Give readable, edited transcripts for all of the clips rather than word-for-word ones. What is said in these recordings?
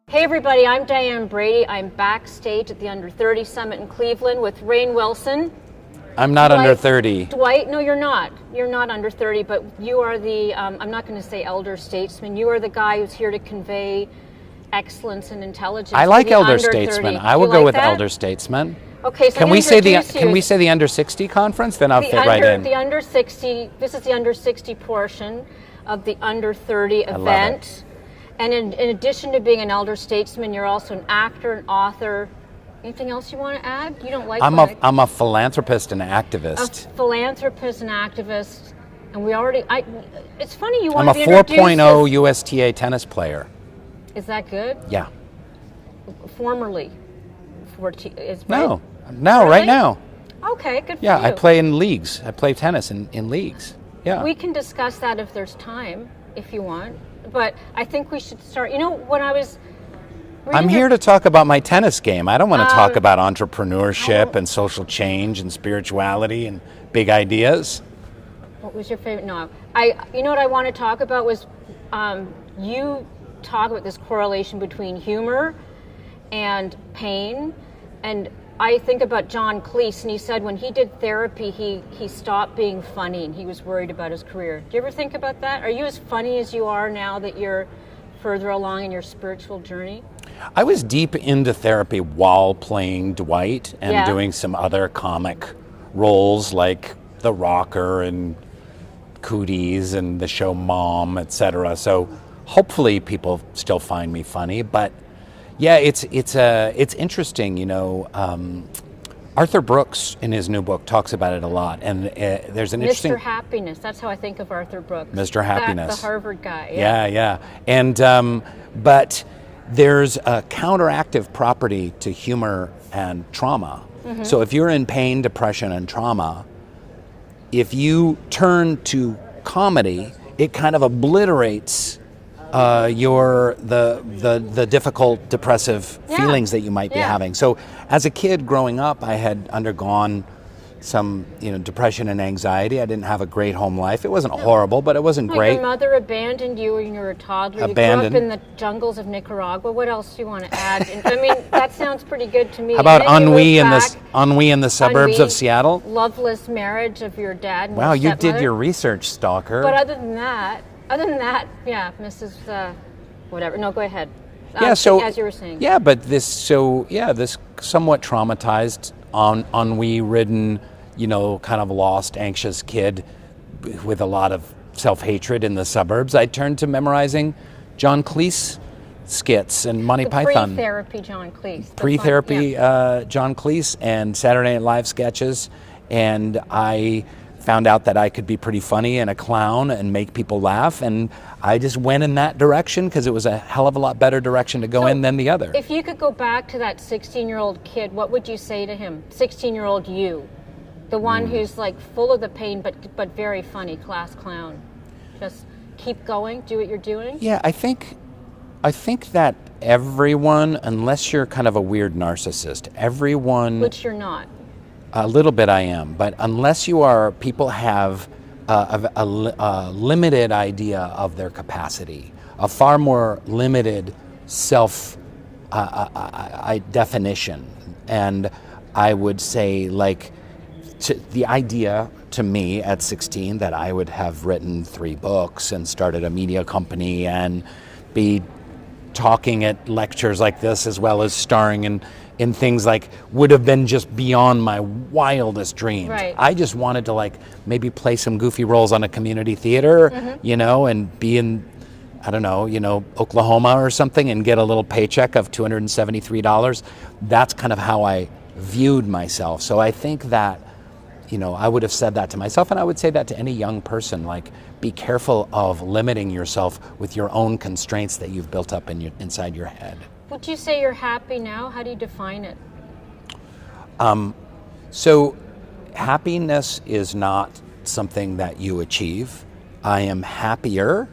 Hey everybody, I'm Diane Brady. I'm backstage at the Under 30 Summit in Cleveland with Rainn Wilson. I'm not under 30. Dwight, no, you're not. You're not under 30, but you are the, I'm not going to say elder statesman, you are the guy who's here to convey excellence and intelligence. I like elder under statesman. 30. I will You go like with that? elder statesman. Okay, so Can we say the under 60 conference? Then I'll fit right in. The under 60, this is the under 60 portion of the under 30 event. love it. And in addition to being an elder statesman, you're also an actor, an author. Anything else you want to add? You don't like I'm a philanthropist and activist. A philanthropist and activist. And we already, it's funny you I'm want a to be introduced 4.0 USTA tennis player. Is that good? Yeah. Formerly. No, Really? right now. Okay, good for Yeah, you. I play in leagues. I play tennis in leagues. Yeah. We can discuss that if there's time, if you want. But I think we should start. You know, when I was I'm here to talk about my tennis game. I don't want to talk about entrepreneurship and social change and spirituality and big ideas. What was your favorite? No, you know what I want to talk about was you talk about this correlation between humor and pain, and I think about John Cleese, and he said when he did therapy, he stopped being funny and he was worried about his career. Do you ever think about that? Are you as funny as you are now that you're further along in your spiritual journey? I was deep into therapy while playing Dwight and doing some other comic roles like The Rocker and Cooties and the show Mom, etc. So hopefully people still find me funny, but yeah, it's interesting, you know. Arthur Brooks in his new book talks about it a lot, and there's an interesting Mr. Happiness. That's how I think of Arthur Brooks. Mr. Happiness, the Harvard guy. Yeah. And but there's a counteractive property to humor and trauma. Mm-hmm. So if you're in pain, depression, and trauma, if you turn to comedy, it kind of obliterates the difficult depressive feelings that you might be having. So as a kid growing up, I had undergone some depression and anxiety. I didn't have a great home life. It wasn't horrible, but it wasn't great. Your mother abandoned you when you were a toddler. Abandoned. You grew up in the jungles of Nicaragua. What else do you want to add? I mean, that sounds pretty good to me. How about ennui in the suburbs of Seattle? Loveless marriage of your dad and Wow, your you did your research, stalker. But other than that, yeah, Mrs. Whatever. No, go ahead. So as you were saying. Yeah, but this somewhat traumatized, ennui-ridden, kind of lost, anxious kid with a lot of self-hatred in the suburbs, I turned to memorizing John Cleese skits and Monty Python. Pre-therapy John Cleese. Pre-therapy John Cleese and Saturday Night Live sketches, and I found out that I could be pretty funny and a clown and make people laugh, and I just went in that direction because it was a hell of a lot better direction to go in than the other. If you could go back to that 16-year-old kid, what would you say to him? 16-year-old you, the one who's like full of the pain but very funny, class clown. Just keep going, do what you're doing? Yeah, I think that everyone, unless you're kind of a weird narcissist, everyone... Which you're not. A little bit I am, but unless you are, people have a limited idea of their capacity, a far more limited self definition. And I would say, the idea to me at 16 that I would have written 3 books and started a media company and be talking at lectures like this as well as starring in things would have been just beyond my wildest dreams. Right. I just wanted to maybe play some goofy roles on a community theater, and be in, I don't know, Oklahoma or something and get a little paycheck of $273. That's kind of how I viewed myself. So I think that, I would have said that to myself, and I would say that to any young person, be careful of limiting yourself with your own constraints that you've built up inside your head. Would you say you're happy now? How do you define it? So happiness is not something that you achieve. I am happier,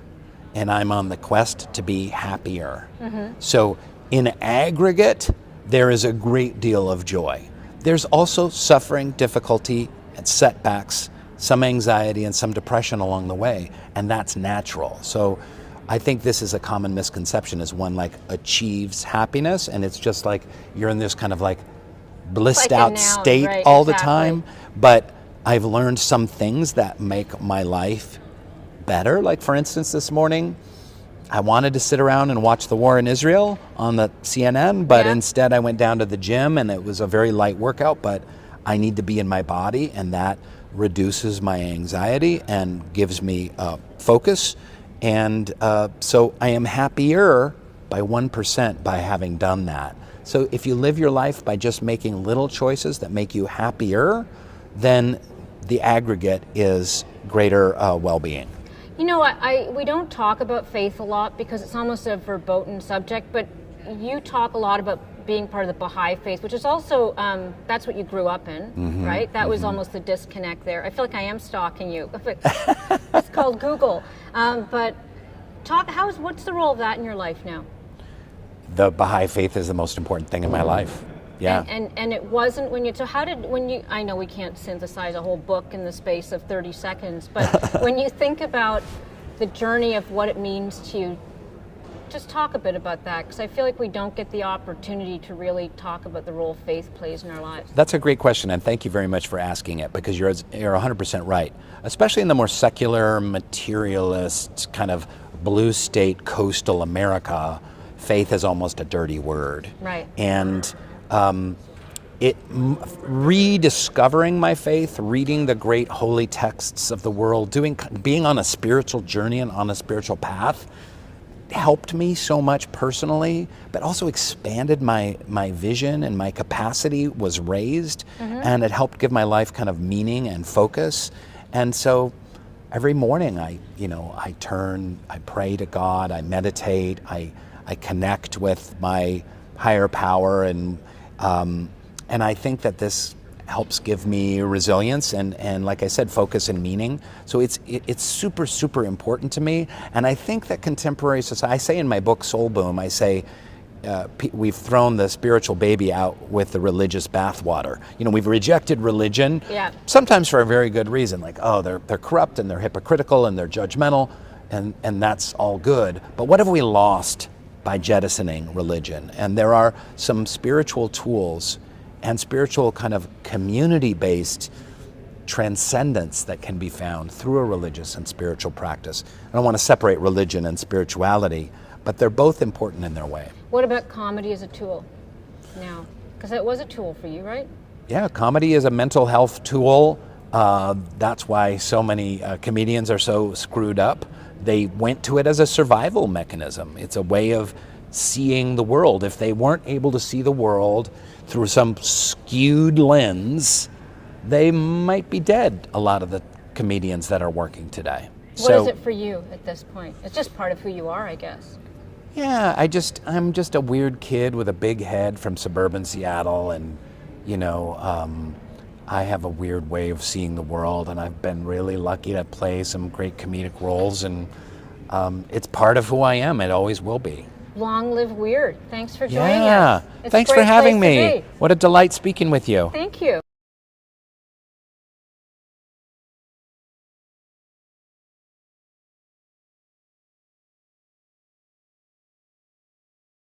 and I'm on the quest to be happier. Mm-hmm. So in aggregate, there is a great deal of joy. There's also suffering, difficulty, and setbacks, some anxiety and some depression along the way, and that's natural. So I think this is a common misconception, is one like achieves happiness, and it's just like you're in this kind of like blissed Like a out noun, state right, all the exactly. time. But I've learned some things that make my life better. Like, for instance, this morning, I wanted to sit around and watch the war in Israel on the CNN, but Yeah. instead I went down to the gym, and it was a very light workout, but I need to be in my body, and that reduces my anxiety and gives me focus. And so I am happier by 1% by having done that. So if you live your life by just making little choices that make you happier, then the aggregate is greater well-being. You know, we don't talk about faith a lot because it's almost a verboten subject, but you talk a lot about being part of the Baha'i faith, which is also, that's what you grew up in, right? That was almost the disconnect there. I feel like I am stalking you. It's called Google. But what's the role of that in your life now? The Baha'i faith is the most important thing in my life. Yeah. And it wasn't I know we can't synthesize a whole book in the space of 30 seconds, but when you think about the journey of what it means to you, just talk a bit about that, because I feel like we don't get the opportunity to really talk about the role faith plays in our lives. That's a great question, and thank you very much for asking it, because you're 100% right. Especially in the more secular, materialist, kind of blue state coastal America, faith is almost a dirty word. Right. And rediscovering my faith, reading the great holy texts of the world, being on a spiritual journey and on a spiritual path, helped me so much personally, but also expanded my vision, and my capacity was raised, and it helped give my life kind of meaning and focus. And so every morning I pray to God, I meditate, I connect with my higher power, and I think that this helps give me resilience and like I said, focus and meaning. So it's super, super important to me. And I think that contemporary society, I say in my book Soul Boom, I say we've thrown the spiritual baby out with the religious bathwater. We've rejected religion, sometimes for a very good reason, like, oh, they're corrupt and they're hypocritical and they're judgmental, and that's all good. But what have we lost by jettisoning religion? And there are some spiritual tools and spiritual kind of community-based transcendence that can be found through a religious and spiritual practice. I don't want to separate religion and spirituality, but they're both important in their way. What about comedy as a tool now? Because that was a tool for you, right? Yeah, comedy is a mental health tool. That's why so many comedians are so screwed up. They went to it as a survival mechanism. It's a way of seeing the world. If they weren't able to see the world through some skewed lens, they might be dead, a lot of the comedians that are working today. What is it for you at this point? It's just part of who you are, I guess. Yeah, I'm just a weird kid with a big head from suburban Seattle, and I have a weird way of seeing the world, and I've been really lucky to play some great comedic roles, and it's part of who I am. It always will be. Long live weird. Thanks for joining us. Yeah, thanks for having me. Place to be. What a delight speaking with you. Thank you.